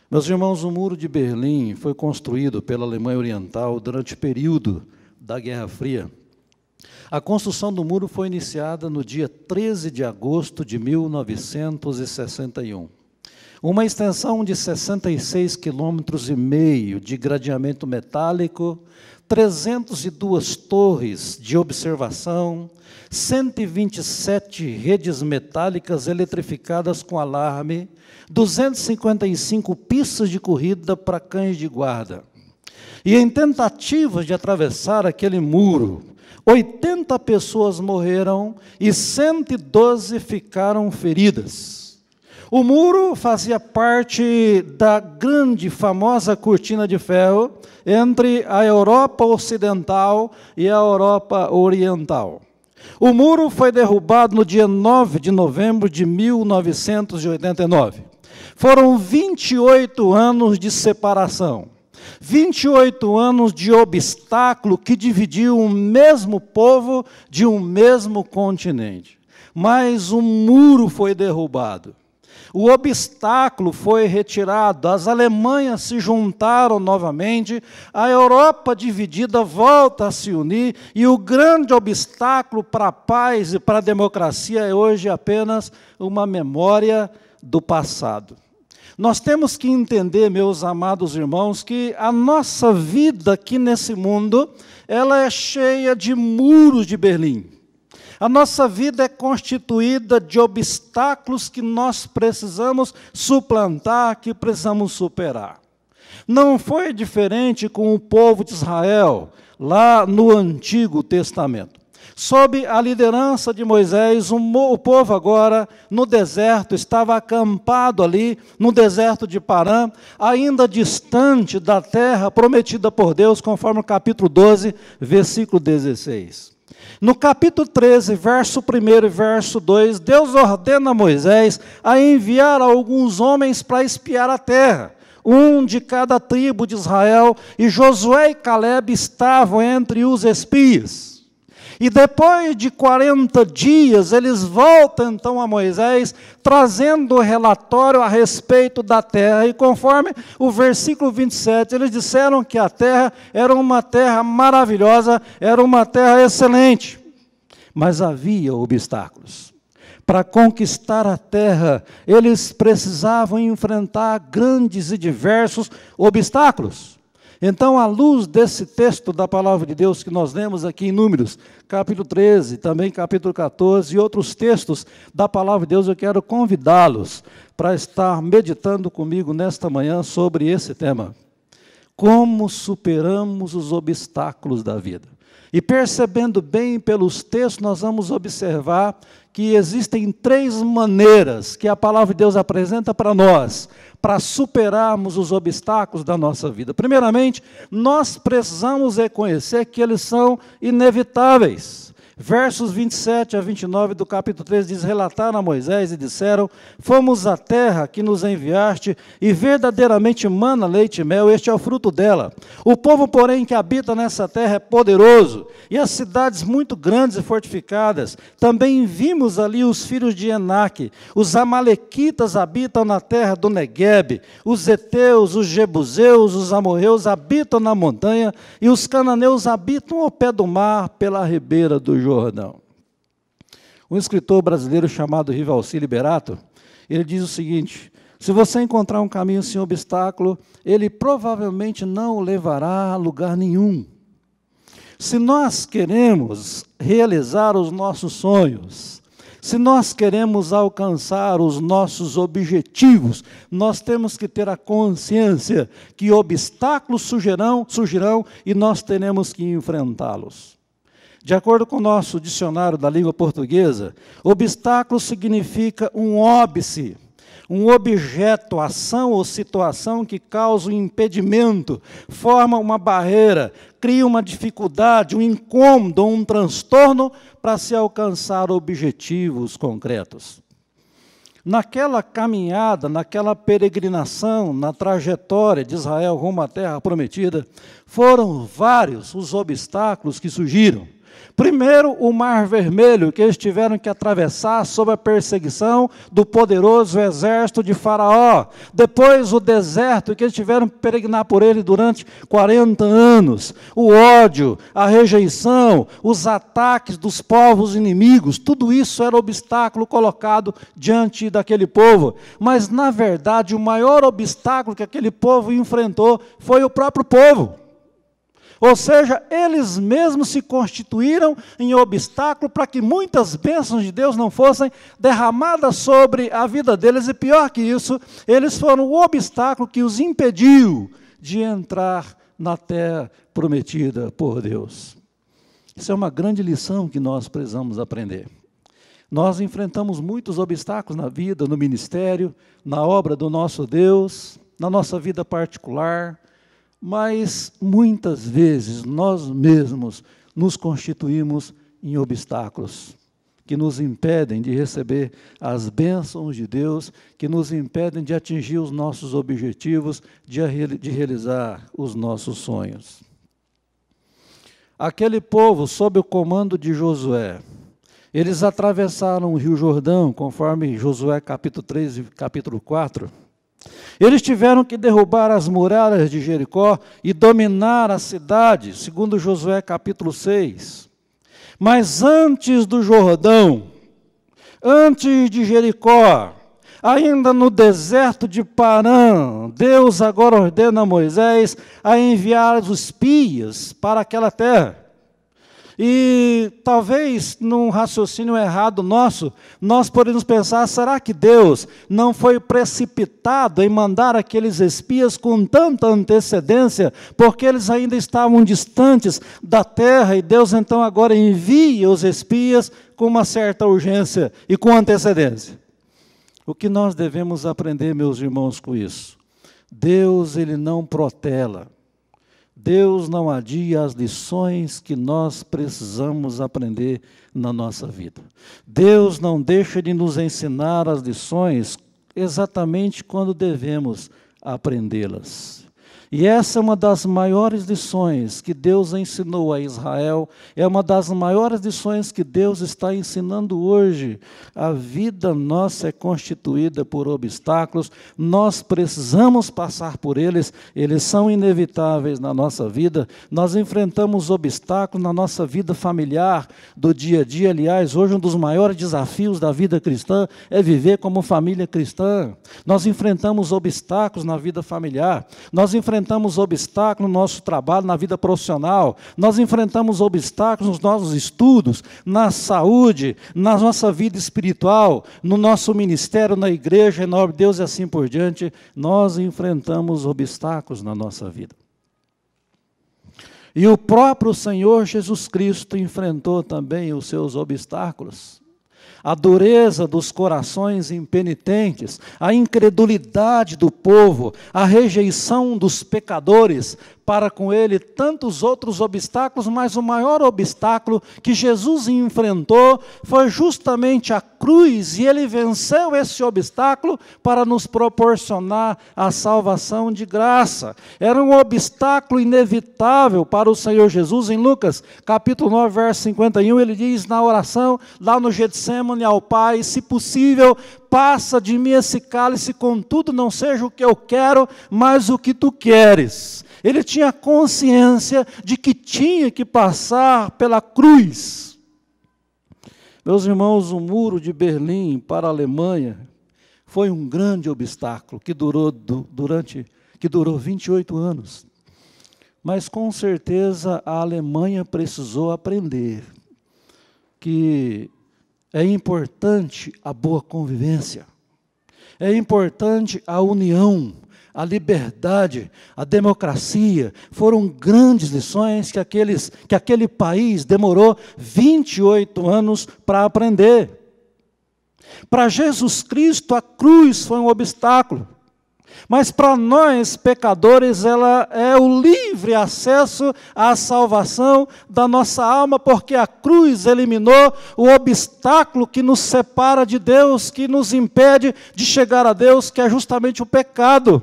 Meus irmãos, o Muro de Berlim foi construído pela Alemanha Oriental durante o período da Guerra Fria. A construção do muro foi iniciada no dia 13 de agosto de 1961. Uma extensão de 66,5 quilômetros de gradeamento metálico, 302 torres de observação, 127 redes metálicas eletrificadas com alarme, 255 pistas de corrida para cães de guarda. E em tentativas de atravessar aquele muro, 80 pessoas morreram e 112 ficaram feridas. O muro fazia parte da grande, famosa cortina de ferro entre a Europa Ocidental e a Europa Oriental. O muro foi derrubado no dia 9 de novembro de 1989. Foram 28 anos de separação, 28 anos de obstáculo que dividiu o mesmo povo de um mesmo continente. Mas o muro foi derrubado. O obstáculo foi retirado, as Alemanhas se juntaram novamente, a Europa dividida volta a se unir, e o grande obstáculo para a paz e para a democracia é hoje apenas uma memória do passado. Nós temos que entender, meus amados irmãos, que a nossa vida aqui nesse mundo, ela é cheia de muros de Berlim. A nossa vida é constituída de obstáculos que nós precisamos suplantar, que precisamos superar. Não foi diferente com o povo de Israel, lá no Antigo Testamento. Sob a liderança de Moisés, o povo agora, no deserto, estava acampado ali, no deserto de Parã, ainda distante da terra prometida por Deus, conforme o capítulo 12, versículo 16. No capítulo 13, verso 1 e verso 2, Deus ordena a Moisés a enviar alguns homens para espiar a terra, um de cada tribo de Israel, e Josué e Calebe estavam entre os espias. E depois de 40 dias, eles voltam então a Moisés, trazendo o relatório a respeito da terra. E conforme o versículo 27, eles disseram que a terra era uma terra maravilhosa, era uma terra excelente. Mas havia obstáculos. Para conquistar a terra, eles precisavam enfrentar grandes e diversos obstáculos. Então, à luz desse texto da palavra de Deus que nós lemos aqui em Números, capítulo 13, também capítulo 14, e outros textos da palavra de Deus, eu quero convidá-los para estar meditando comigo nesta manhã sobre esse tema. Como superamos os obstáculos da vida? E percebendo bem pelos textos, nós vamos observar que existem 3 maneiras que a palavra de Deus apresenta para nós, para superarmos os obstáculos da nossa vida. Primeiramente, nós precisamos reconhecer que eles são inevitáveis. Versos 27 a 29 do capítulo 13 diz: relataram a Moisés e disseram: fomos à terra que nos enviaste, e verdadeiramente mana leite e mel, este é o fruto dela. O povo, porém, que habita nessa terra é poderoso, e as cidades muito grandes e fortificadas. Também vimos ali os filhos de Enaque. Os amalequitas habitam na terra do Neguebe, os heteus, os jebuseus, os amorreus habitam na montanha, e os cananeus habitam ao pé do mar, pela ribeira do Jordão. Um escritor brasileiro chamado Rivalci Liberato, ele diz o seguinte: se você encontrar um caminho sem obstáculo, ele provavelmente não o levará a lugar nenhum. Se nós queremos realizar os nossos sonhos, se nós queremos alcançar os nossos objetivos, nós temos que ter a consciência que obstáculos surgirão e nós teremos que enfrentá-los. De acordo com o nosso dicionário da língua portuguesa, obstáculo significa um óbice, um objeto, ação ou situação que causa um impedimento, forma uma barreira, cria uma dificuldade, um incômodo, um transtorno para se alcançar objetivos concretos. Naquela caminhada, naquela peregrinação, na trajetória de Israel rumo à terra prometida, foram vários os obstáculos que surgiram. Primeiro, o Mar Vermelho, que eles tiveram que atravessar sob a perseguição do poderoso exército de Faraó. Depois, o deserto, que eles tiveram que peregrinar por ele durante 40 anos. O ódio, a rejeição, os ataques dos povos inimigos, tudo isso era obstáculo colocado diante daquele povo. Mas, na verdade, o maior obstáculo que aquele povo enfrentou foi o próprio povo. Ou seja, eles mesmos se constituíram em obstáculo para que muitas bênçãos de Deus não fossem derramadas sobre a vida deles. E pior que isso, eles foram o obstáculo que os impediu de entrar na terra prometida por Deus. Isso é uma grande lição que nós precisamos aprender. Nós enfrentamos muitos obstáculos na vida, no ministério, na obra do nosso Deus, na nossa vida particular, mas muitas vezes nós mesmos nos constituímos em obstáculos que nos impedem de receber as bênçãos de Deus, que nos impedem de atingir os nossos objetivos, de realizar os nossos sonhos. Aquele povo, sob o comando de Josué, eles atravessaram o Rio Jordão, conforme Josué capítulo 3 e capítulo 4, eles tiveram que derrubar as muralhas de Jericó e dominar a cidade, segundo Josué capítulo 6. Mas antes do Jordão, antes de Jericó, ainda no deserto de Parã, Deus agora ordena a Moisés a enviar os espias para aquela terra. E talvez, num raciocínio errado nosso, nós podemos pensar, será que Deus não foi precipitado em mandar aqueles espias com tanta antecedência, porque eles ainda estavam distantes da terra, e Deus então agora envia os espias com uma certa urgência e com antecedência? O que nós devemos aprender, meus irmãos, com isso? Deus, Ele não protela. Deus não adia as lições que nós precisamos aprender na nossa vida. Deus não deixa de nos ensinar as lições exatamente quando devemos aprendê-las. E essa é uma das maiores lições que Deus ensinou a Israel, é uma das maiores lições que Deus está ensinando hoje. A vida nossa é constituída por obstáculos, nós precisamos passar por eles, eles são inevitáveis na nossa vida. Nós enfrentamos obstáculos na nossa vida familiar, do dia a dia. Aliás, hoje um dos maiores desafios da vida cristã é viver como família cristã. Nós enfrentamos obstáculos na vida familiar, nós enfrentamos obstáculos no nosso trabalho, na vida profissional, nós enfrentamos obstáculos nos nossos estudos, na saúde, na nossa vida espiritual, no nosso ministério, na igreja, em nome de Deus e assim por diante. Nós enfrentamos obstáculos na nossa vida. E o próprio Senhor Jesus Cristo enfrentou também os seus obstáculos. A dureza dos corações impenitentes, a incredulidade do povo, a rejeição dos pecadores, para com ele tantos outros obstáculos, mas o maior obstáculo que Jesus enfrentou foi justamente a cruz, e ele venceu esse obstáculo para nos proporcionar a salvação de graça. Era um obstáculo inevitável para o Senhor Jesus. Em Lucas, capítulo 9, verso 51, ele diz na oração, lá no Getsemane ao Pai, se possível, passa de mim esse cálice, contudo não seja o que eu quero, mas o que tu queres. Ele tinha consciência de que tinha que passar pela cruz. Meus irmãos, o muro de Berlim para a Alemanha foi um grande obstáculo que durou 28 anos. Mas com certeza a Alemanha precisou aprender que é importante a boa convivência, é importante a união, a liberdade, a democracia. Foram grandes lições que aquele país demorou 28 anos para aprender. Para Jesus Cristo, a cruz foi um obstáculo. Mas para nós, pecadores, ela é o livre acesso à salvação da nossa alma, porque a cruz eliminou o obstáculo que nos separa de Deus, que nos impede de chegar a Deus, que é justamente o pecado.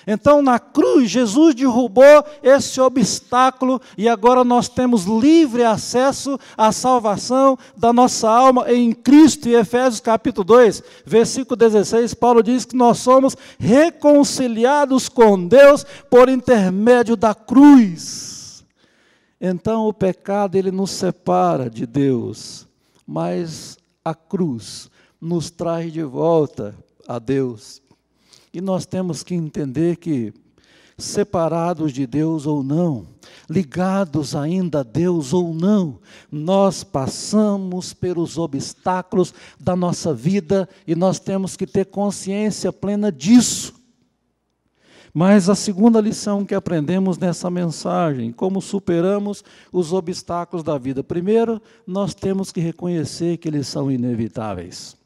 Então, na cruz, Jesus derrubou esse obstáculo e agora nós temos livre acesso à salvação da nossa alma em Cristo. Em Efésios capítulo 2, versículo 16, Paulo diz que nós somos reconciliados com Deus por intermédio da cruz. Então, o pecado, ele nos separa de Deus, mas a cruz nos traz de volta a Deus. E nós temos que entender que, separados de Deus ou não, ligados ainda a Deus ou não, nós passamos pelos obstáculos da nossa vida e nós temos que ter consciência plena disso. Mas a segunda lição que aprendemos nessa mensagem, como superamos os obstáculos da vida. Primeiro, nós temos que reconhecer que eles são inevitáveis.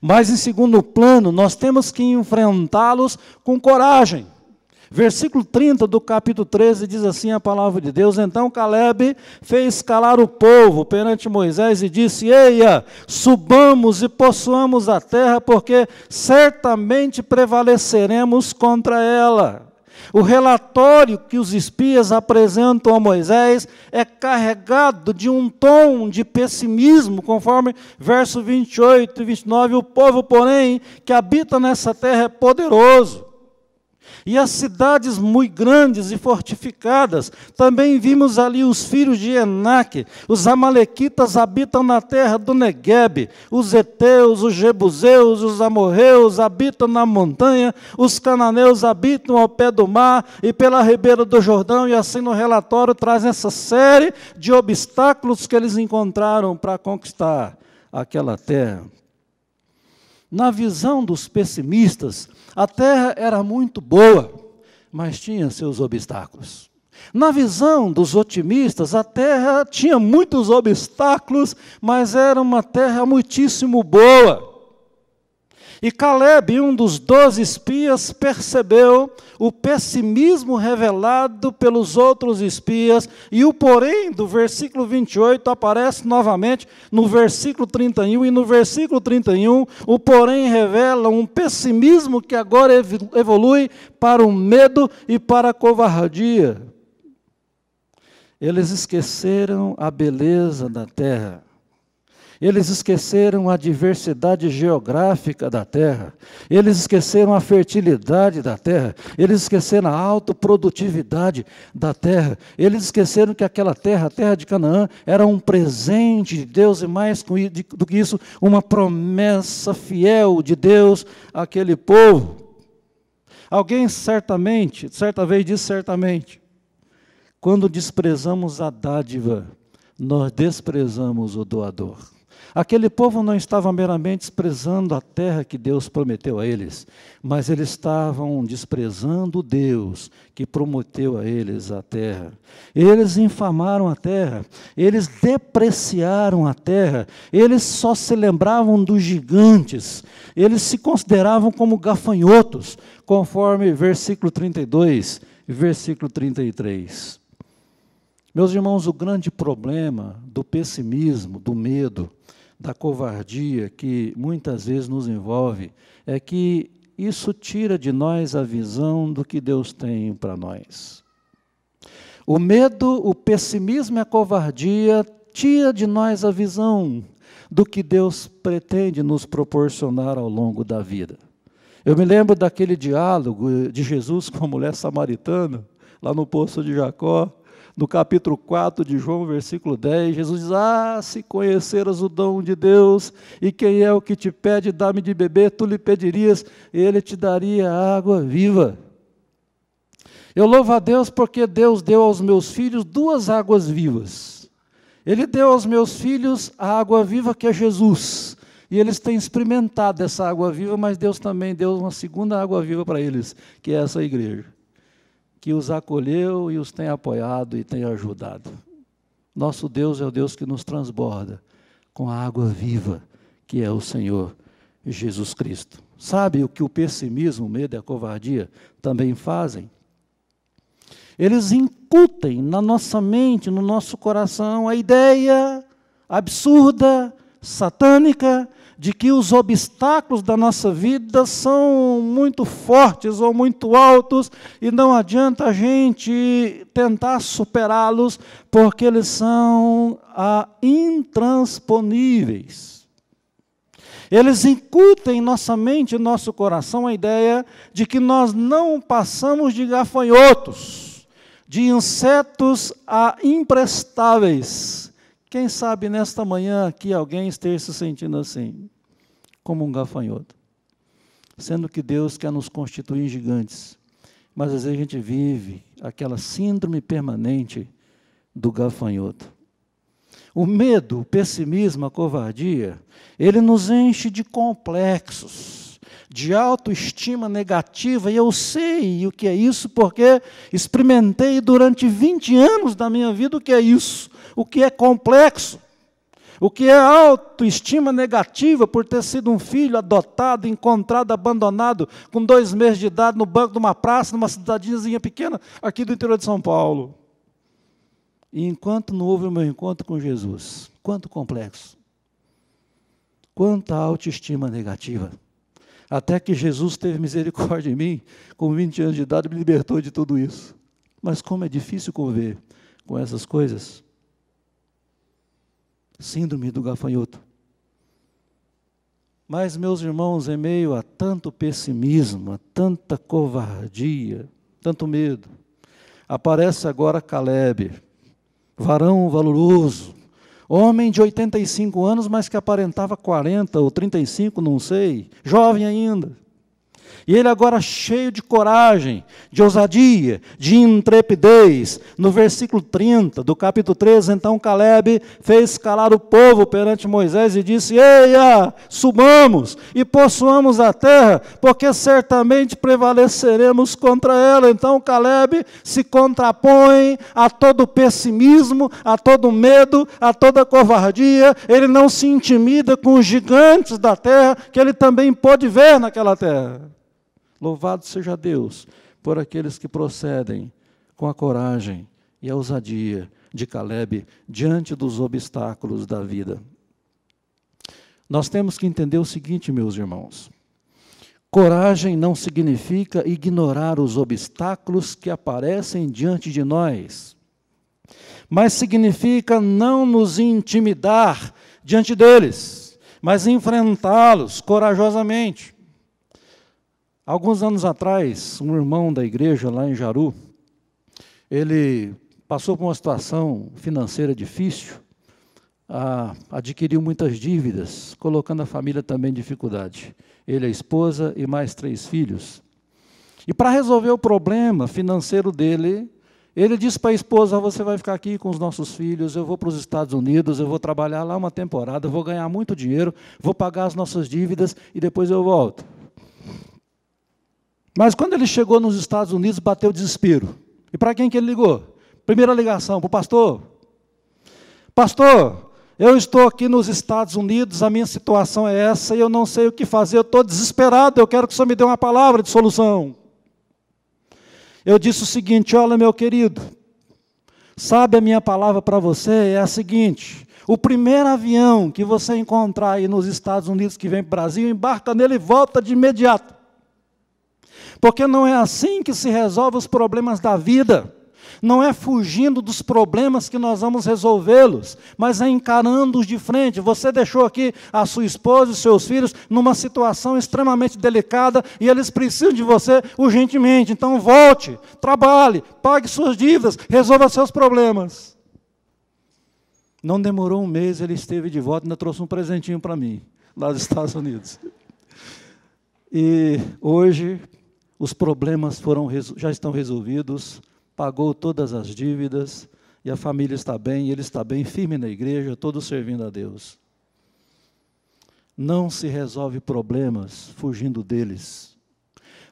Mas, em segundo plano, nós temos que enfrentá-los com coragem. Versículo 30 do capítulo 13 diz assim a palavra de Deus: então Caleb fez calar o povo perante Moisés e disse: eia, subamos e possuamos a terra, porque certamente prevaleceremos contra ela. O relatório que os espias apresentam a Moisés é carregado de um tom de pessimismo, conforme verso 28 e 29. O povo, porém, que habita nessa terra é poderoso. E as cidades muito grandes e fortificadas, também vimos ali os filhos de Enaque. Os amalequitas habitam na terra do Neguebe, os heteus, os jebuseus, os amorreus habitam na montanha, os cananeus habitam ao pé do mar e pela ribeira do Jordão, e assim no relatório traz essa série de obstáculos que eles encontraram para conquistar aquela terra. Na visão dos pessimistas, a terra era muito boa, mas tinha seus obstáculos. Na visão dos otimistas, a terra tinha muitos obstáculos, mas era uma terra muitíssimo boa. E Caleb, um dos 12 espias, percebeu o pessimismo revelado pelos outros espias, e o porém do versículo 28 aparece novamente no versículo 31, e no versículo 31 o porém revela um pessimismo que agora evolui para o medo e para a covardia. Eles esqueceram a beleza da terra. Eles esqueceram a diversidade geográfica da terra. Eles esqueceram a fertilidade da terra. Eles esqueceram a autoprodutividade da terra. Eles esqueceram que aquela terra, a terra de Canaã, era um presente de Deus e mais do que isso, uma promessa fiel de Deus àquele povo. Alguém certa vez disse certamente, quando desprezamos a dádiva, nós desprezamos o doador. Aquele povo não estava meramente desprezando a terra que Deus prometeu a eles, mas eles estavam desprezando Deus que prometeu a eles a terra. Eles infamaram a terra, eles depreciaram a terra, eles só se lembravam dos gigantes, eles se consideravam como gafanhotos, conforme versículo 32 e versículo 33. Meus irmãos, o grande problema do pessimismo, do medo, da covardia que muitas vezes nos envolve, é que isso tira de nós a visão do que Deus tem para nós. O medo, o pessimismo e a covardia tira de nós a visão do que Deus pretende nos proporcionar ao longo da vida. Eu me lembro daquele diálogo de Jesus com a mulher samaritana, lá no Poço de Jacó, no capítulo 4 de João, versículo 10, Jesus diz: se conheceras o dom de Deus, e quem é o que te pede, dá-me de beber, tu lhe pedirias, e ele te daria água viva. Eu louvo a Deus porque Deus deu aos meus filhos 2 águas vivas. Ele deu aos meus filhos a água viva que é Jesus, e eles têm experimentado essa água viva, mas Deus também deu uma segunda água viva para eles, que é essa igreja, que os acolheu e os tem apoiado e tem ajudado. Nosso Deus é o Deus que nos transborda com a água viva, que é o Senhor Jesus Cristo. Sabe o que o pessimismo, o medo e a covardia também fazem? Eles incutem na nossa mente, no nosso coração, a ideia absurda satânica de que os obstáculos da nossa vida são muito fortes ou muito altos e não adianta a gente tentar superá-los porque eles são intransponíveis. Eles incutem em nossa mente e nosso coração a ideia de que nós não passamos de gafanhotos, de insetos imprestáveis. Quem sabe nesta manhã aqui alguém esteja se sentindo assim, como um gafanhoto. Sendo que Deus quer nos constituir em gigantes. Mas às vezes a gente vive aquela síndrome permanente do gafanhoto. O medo, o pessimismo, a covardia, ele nos enche de complexos, de autoestima negativa, e eu sei o que é isso, porque experimentei durante 20 anos da minha vida o que é isso, o que é complexo, o que é autoestima negativa por ter sido um filho adotado, encontrado, abandonado, com 2 meses de idade, no banco de uma praça, numa cidadezinha pequena, aqui do interior de São Paulo. E enquanto não houve o meu encontro com Jesus, quanto complexo, quanta autoestima negativa, até que Jesus teve misericórdia em mim, com 20 anos de idade, me libertou de tudo isso. Mas como é difícil conviver com essas coisas. Síndrome do gafanhoto. Mas, meus irmãos, em meio a tanto pessimismo, a tanta covardia, tanto medo, aparece agora Caleb, varão valoroso, homem de 85 anos, mas que aparentava 40 ou 35, não sei, jovem ainda. E ele agora cheio de coragem, de ousadia, de intrepidez. No versículo 30 do capítulo 13, então Caleb fez calar o povo perante Moisés e disse: Eia, subamos e possuamos a terra, porque certamente prevaleceremos contra ela. Então Caleb se contrapõe a todo pessimismo, a todo medo, a toda covardia. Ele não se intimida com os gigantes da terra, que ele também pôde ver naquela terra. Louvado seja Deus por aqueles que procedem com a coragem e a ousadia de Caleb diante dos obstáculos da vida. Nós temos que entender o seguinte, meus irmãos: coragem não significa ignorar os obstáculos que aparecem diante de nós, mas significa não nos intimidar diante deles, mas enfrentá-los corajosamente. Alguns anos atrás, um irmão da igreja lá em Jaru, ele passou por uma situação financeira difícil, adquiriu muitas dívidas, colocando a família também em dificuldade. Ele, a esposa e mais 3 filhos. E para resolver o problema financeiro dele, ele disse para a esposa: você vai ficar aqui com os nossos filhos, eu vou para os Estados Unidos, eu vou trabalhar lá uma temporada, vou ganhar muito dinheiro, vou pagar as nossas dívidas e depois eu volto. Mas quando ele chegou nos Estados Unidos, bateu o desespero. E para quem que ele ligou? Primeira ligação, para o pastor. Pastor, eu estou aqui nos Estados Unidos, a minha situação é essa, e eu não sei o que fazer, eu estou desesperado, eu quero que o senhor me dê uma palavra de solução. Eu disse o seguinte: olha, meu querido, sabe, a minha palavra para você é a seguinte: o primeiro avião que você encontrar aí nos Estados Unidos que vem para o Brasil, embarca nele e volta de imediato. Porque não é assim que se resolve os problemas da vida. Não é fugindo dos problemas que nós vamos resolvê-los, mas é encarando-os de frente. Você deixou aqui a sua esposa e seus filhos numa situação extremamente delicada e eles precisam de você urgentemente. Então volte, trabalhe, pague suas dívidas, resolva seus problemas. Não demorou um mês, ele esteve de volta e ainda trouxe um presentinho para mim, lá dos Estados Unidos. E hoje os problemas já estão resolvidos, pagou todas as dívidas, e a família está bem, ele está bem, firme na igreja, todos servindo a Deus. Não se resolve problemas fugindo deles.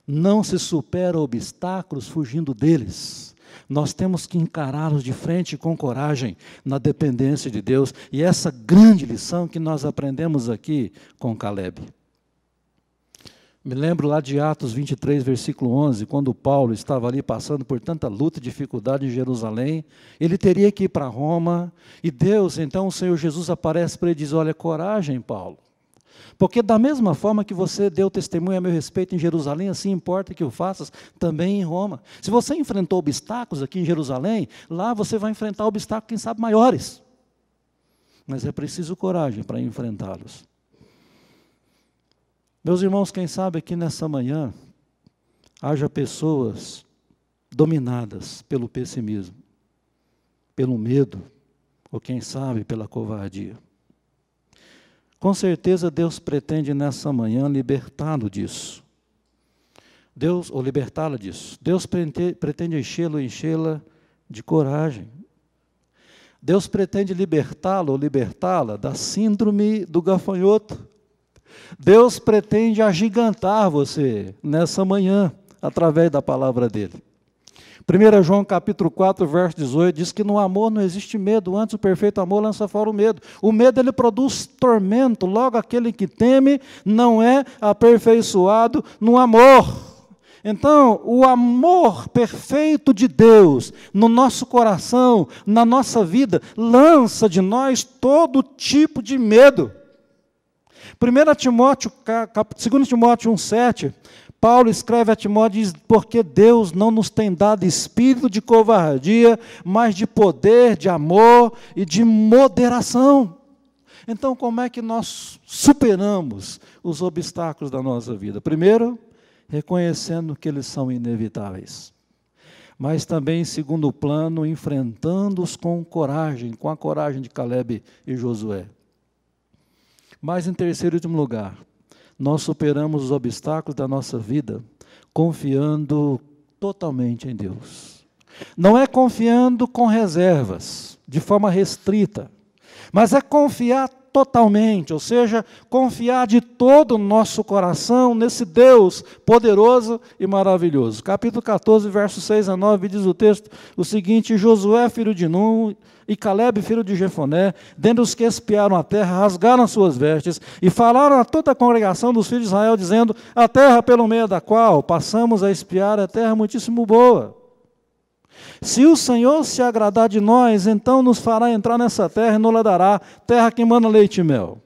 Não se supera obstáculos fugindo deles. Nós temos que encará-los de frente com coragem, na dependência de Deus. E essa grande lição que nós aprendemos aqui com Caleb. Me lembro lá de Atos 23, versículo 11, quando Paulo estava ali passando por tanta luta e dificuldade em Jerusalém, ele teria que ir para Roma, e Deus, então o Senhor Jesus aparece para ele e diz, olha, coragem, Paulo, porque da mesma forma que você deu testemunho a meu respeito em Jerusalém, assim importa que o faças também em Roma. Se você enfrentou obstáculos aqui em Jerusalém, lá você vai enfrentar obstáculos, quem sabe, maiores. Mas é preciso coragem para enfrentá-los. Meus irmãos, quem sabe aqui nessa manhã, haja pessoas dominadas pelo pessimismo, pelo medo, ou quem sabe pela covardia. Com certeza Deus pretende nessa manhã libertá-lo disso. Ou libertá-la disso. Deus pretende enchê-la de coragem. Deus pretende libertá-lo ou libertá-la da síndrome do gafanhoto. Deus pretende agigantar você nessa manhã, através da palavra dele. 1 João capítulo 4, verso 18, diz que no amor não existe medo, antes o perfeito amor lança fora o medo. O medo, ele produz tormento, logo aquele que teme não é aperfeiçoado no amor. Então, o amor perfeito de Deus no nosso coração, na nossa vida, lança de nós todo tipo de medo. 2 Timóteo 1,7, Paulo escreve a Timóteo e diz, porque Deus não nos tem dado espírito de covardia, mas de poder, de amor e de moderação. Então, como é que nós superamos os obstáculos da nossa vida? Primeiro, reconhecendo que eles são inevitáveis. Mas também, em segundo plano, enfrentando-os com coragem, com a coragem de Caleb e Josué. Mas, em terceiro e último lugar, nós superamos os obstáculos da nossa vida confiando totalmente em Deus. Não é confiando com reservas, de forma restrita, mas é confiar totalmente, ou seja, confiar de todo o nosso coração nesse Deus poderoso e maravilhoso. Capítulo 14, versos 6 a 9, diz o texto o seguinte, Josué, filho de Nun, e Caleb, filho de Jefoné, dentre os que espiaram a terra, rasgaram suas vestes e falaram a toda a congregação dos filhos de Israel, dizendo, a terra pelo meio da qual passamos a espiar é terra muitíssimo boa. Se o Senhor se agradar de nós, então nos fará entrar nessa terra e nos dará, terra que emana leite e mel.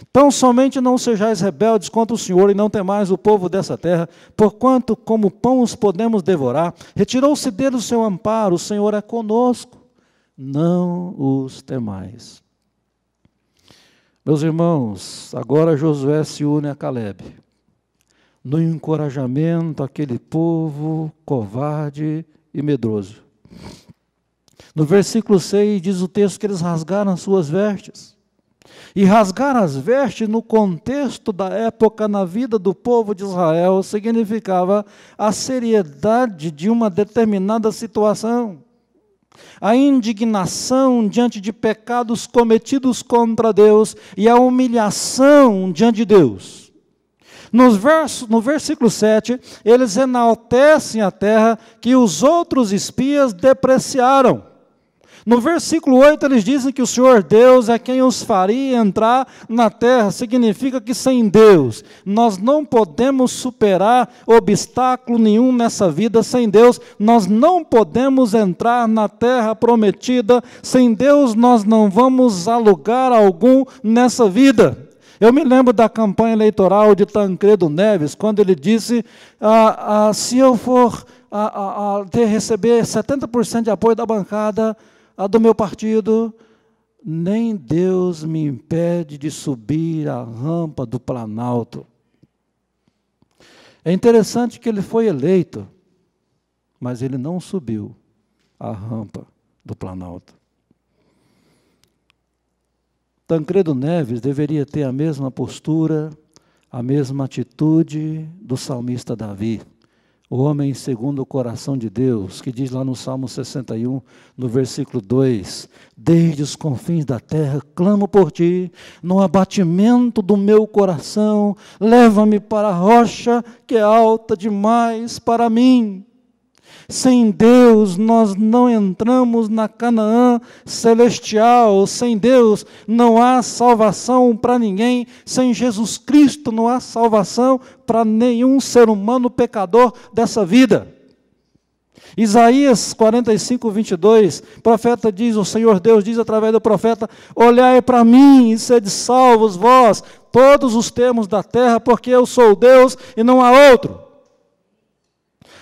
Então somente não sejais rebeldes contra o Senhor e não temais o povo dessa terra, porquanto como pão os podemos devorar. Retirou-se dele o seu amparo, o Senhor é conosco, não os temais. Meus irmãos, agora Josué se une a Caleb, no encorajamento àquele povo covarde e medroso. No versículo 6 diz o texto que eles rasgaram as suas vestes. E rasgar as vestes no contexto da época na vida do povo de Israel significava a seriedade de uma determinada situação, a indignação diante de pecados cometidos contra Deus e a humilhação diante de Deus. No versículo 7, eles enaltecem a terra que os outros espias depreciaram. No versículo 8, eles dizem que o Senhor Deus é quem os faria entrar na terra. Significa que sem Deus, nós não podemos superar obstáculo nenhum nessa vida. Sem Deus, nós não podemos entrar na terra prometida. Sem Deus, nós não vamos a lugar algum nessa vida. Eu me lembro da campanha eleitoral de Tancredo Neves, quando ele disse, se eu for receber 70% de apoio da bancada do meu partido, nem Deus me impede de subir a rampa do Planalto. É interessante que ele foi eleito, mas ele não subiu a rampa do Planalto. Tancredo Neves deveria ter a mesma postura, a mesma atitude do salmista Davi, o homem segundo o coração de Deus, que diz lá no Salmo 61, no versículo 2, desde os confins da terra clamo por ti, no abatimento do meu coração, leva-me para a rocha que é alta demais para mim. Sem Deus nós não entramos na Canaã celestial. Sem Deus não há salvação para ninguém. Sem Jesus Cristo não há salvação para nenhum ser humano pecador dessa vida. Isaías 45, 22, o profeta diz, o Senhor Deus diz através do profeta: olhai para mim e sede salvos vós, todos os termos da terra, porque eu sou Deus e não há outro.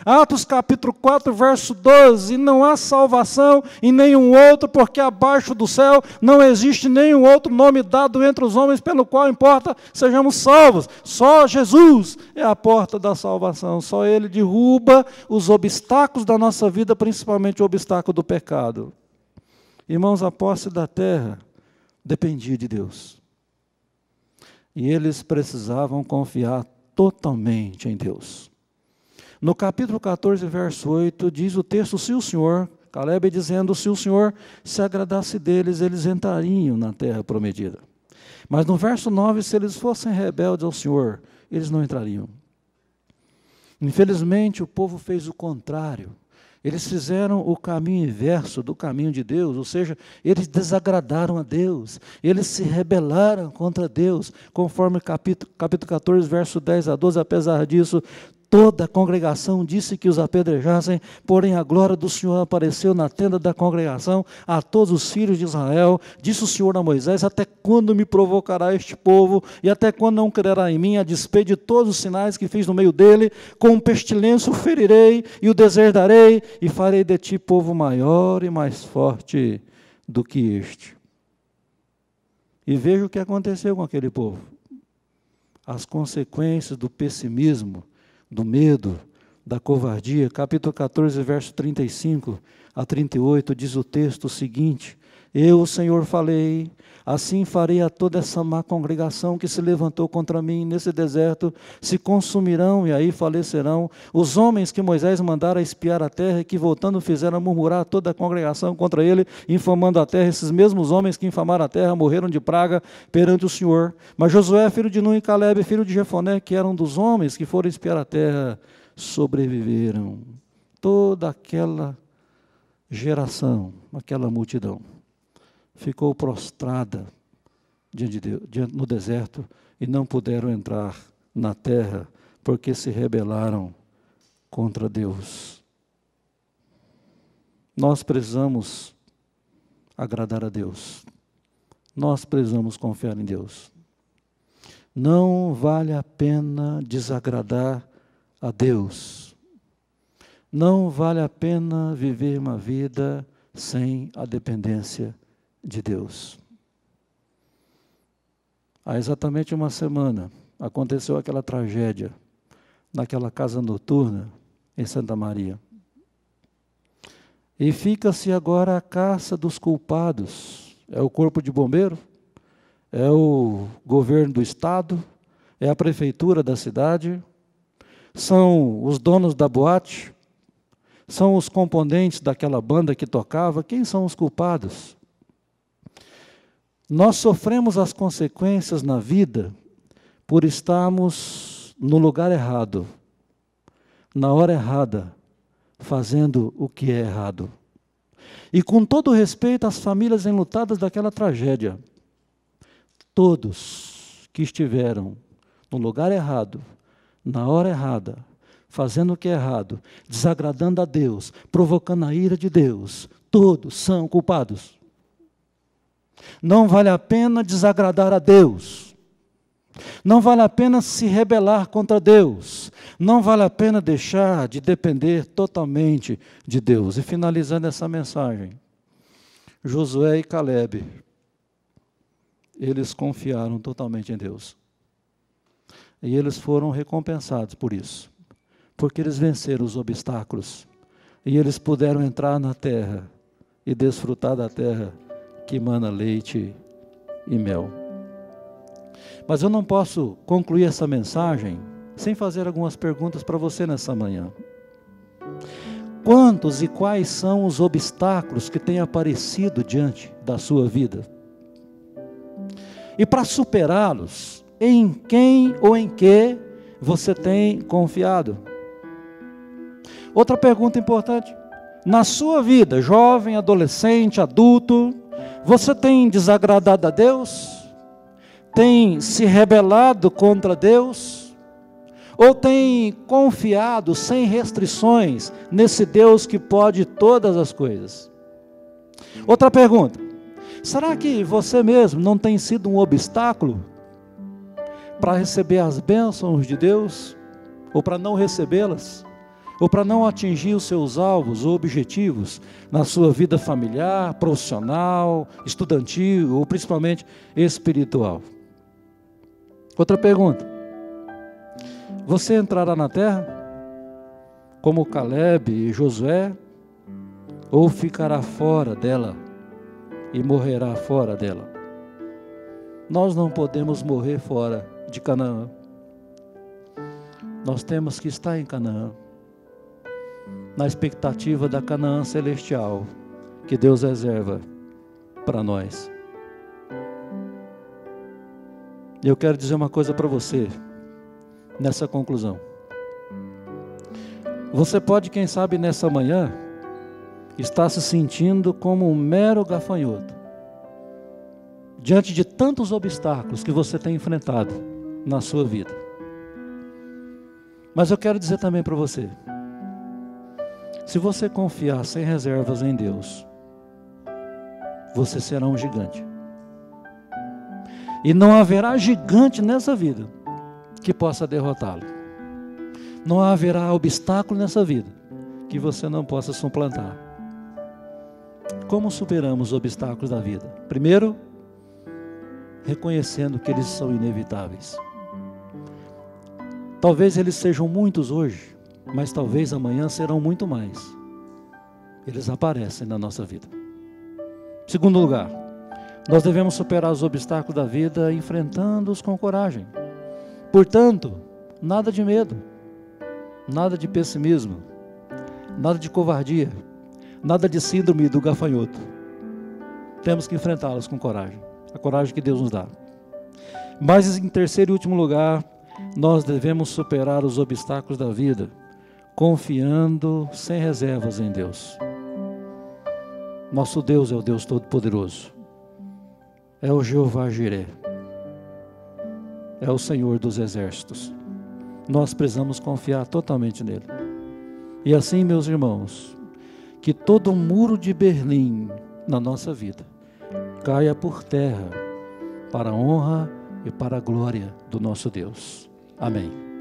Atos capítulo 4, verso 12, não há salvação em nenhum outro, porque abaixo do céu não existe nenhum outro nome dado entre os homens, pelo qual importa sejamos salvos. Só Jesus é a porta da salvação, só Ele derruba os obstáculos da nossa vida, principalmente o obstáculo do pecado. Irmãos, a posse da terra dependia de Deus. E eles precisavam confiar totalmente em Deus. No capítulo 14, verso 8, diz o texto: se o Senhor, Calebe dizendo, se o Senhor se agradasse deles, eles entrariam na terra prometida. Mas no verso 9, se eles fossem rebeldes ao Senhor, eles não entrariam. Infelizmente, o povo fez o contrário. Eles fizeram o caminho inverso do caminho de Deus, ou seja, eles desagradaram a Deus, eles se rebelaram contra Deus, conforme capítulo 14, verso 10 a 12, apesar disso, toda a congregação disse que os apedrejassem, porém a glória do Senhor apareceu na tenda da congregação a todos os filhos de Israel. Disse o Senhor a Moisés: até quando me provocará este povo, e até quando não crerá em mim, a despeito de todos os sinais que fiz no meio dele? Com pestilência o ferirei e o deserdarei, e farei de ti povo maior e mais forte do que este. E veja o que aconteceu com aquele povo. As consequências do pessimismo, do medo, da covardia. Capítulo 14, verso 35 a 38, diz o texto o seguinte: eu, o Senhor, falei, assim farei a toda essa má congregação que se levantou contra mim nesse deserto, se consumirão e aí falecerão. Os homens que Moisés mandara espiar a terra e que voltando fizeram murmurar toda a congregação contra ele, infamando a terra, esses mesmos homens que infamaram a terra morreram de praga perante o Senhor. Mas Josué, filho de Nun, e Calebe, filho de Jefoné, que eram dos homens que foram espiar a terra, sobreviveram. Toda aquela geração, aquela multidão, ficou prostrada diante de Deus, no deserto, e não puderam entrar na terra, porque se rebelaram contra Deus. Nós precisamos agradar a Deus. Nós precisamos confiar em Deus. Não vale a pena desagradar a Deus. Não vale a pena viver uma vida sem a dependência de Deus. Há exatamente uma semana aconteceu aquela tragédia naquela casa noturna em Santa Maria. E fica-se agora a caça dos culpados. É o corpo de bombeiro, é o governo do estado, é a prefeitura da cidade, são os donos da boate, são os componentes daquela banda que tocava. Quem são os culpados? Nós sofremos as consequências na vida por estarmos no lugar errado, na hora errada, fazendo o que é errado. E com todo respeito às famílias enlutadas daquela tragédia, todos que estiveram no lugar errado, na hora errada, fazendo o que é errado, desagradando a Deus, provocando a ira de Deus, todos são culpados. Não vale a pena desagradar a Deus. Não vale a pena se rebelar contra Deus. Não vale a pena deixar de depender totalmente de Deus. E finalizando essa mensagem, Josué e Calebe, eles confiaram totalmente em Deus. E eles foram recompensados por isso, porque eles venceram os obstáculos. E eles puderam entrar na terra e desfrutar da terra que emana leite e mel. Mas eu não posso concluir essa mensagem sem fazer algumas perguntas para você nessa manhã. Quantos e quais são os obstáculos que têm aparecido diante da sua vida? E para superá-los, em quem ou em que você tem confiado? Outra pergunta importante: na sua vida, jovem, adolescente, adulto, você tem desagradado a Deus? Tem se rebelado contra Deus? Ou tem confiado sem restrições nesse Deus que pode todas as coisas? Outra pergunta: será que você mesmo não tem sido um obstáculo para receber as bênçãos de Deus? Ou para não recebê-las? Ou para não atingir os seus alvos ou objetivos na sua vida familiar, profissional, estudantil ou principalmente espiritual? Outra pergunta: você entrará na terra como Caleb e Josué, ou ficará fora dela e morrerá fora dela? Nós não podemos morrer fora de Canaã. Nós temos que estar em Canaã, na expectativa da Canaã celestial que Deus reserva para nós. Eu quero dizer uma coisa para você nessa conclusão. Você pode, quem sabe, nessa manhã estar se sentindo como um mero gafanhoto diante de tantos obstáculos que você tem enfrentado na sua vida. Mas eu quero dizer também para você: se você confiar sem reservas em Deus, você será um gigante. E não haverá gigante nessa vida que possa derrotá-lo. Não haverá obstáculo nessa vida que você não possa suplantar. Como superamos os obstáculos da vida? Primeiro, reconhecendo que eles são inevitáveis. Talvez eles sejam muitos hoje, mas talvez amanhã serão muito mais. Eles aparecem na nossa vida. Segundo lugar, nós devemos superar os obstáculos da vida enfrentando-os com coragem. Portanto, nada de medo, nada de pessimismo, nada de covardia, nada de síndrome do gafanhoto. Temos que enfrentá-los com coragem, a coragem que Deus nos dá. Mas em terceiro e último lugar, nós devemos superar os obstáculos da vida, confiando sem reservas em Deus. Nosso Deus é o Deus Todo-Poderoso, é o Jeová Jiré, é o Senhor dos Exércitos. Nós precisamos confiar totalmente nele. E assim, meus irmãos, que todo muro de Berlim na nossa vida caia por terra, para a honra e para a glória do nosso Deus. Amém.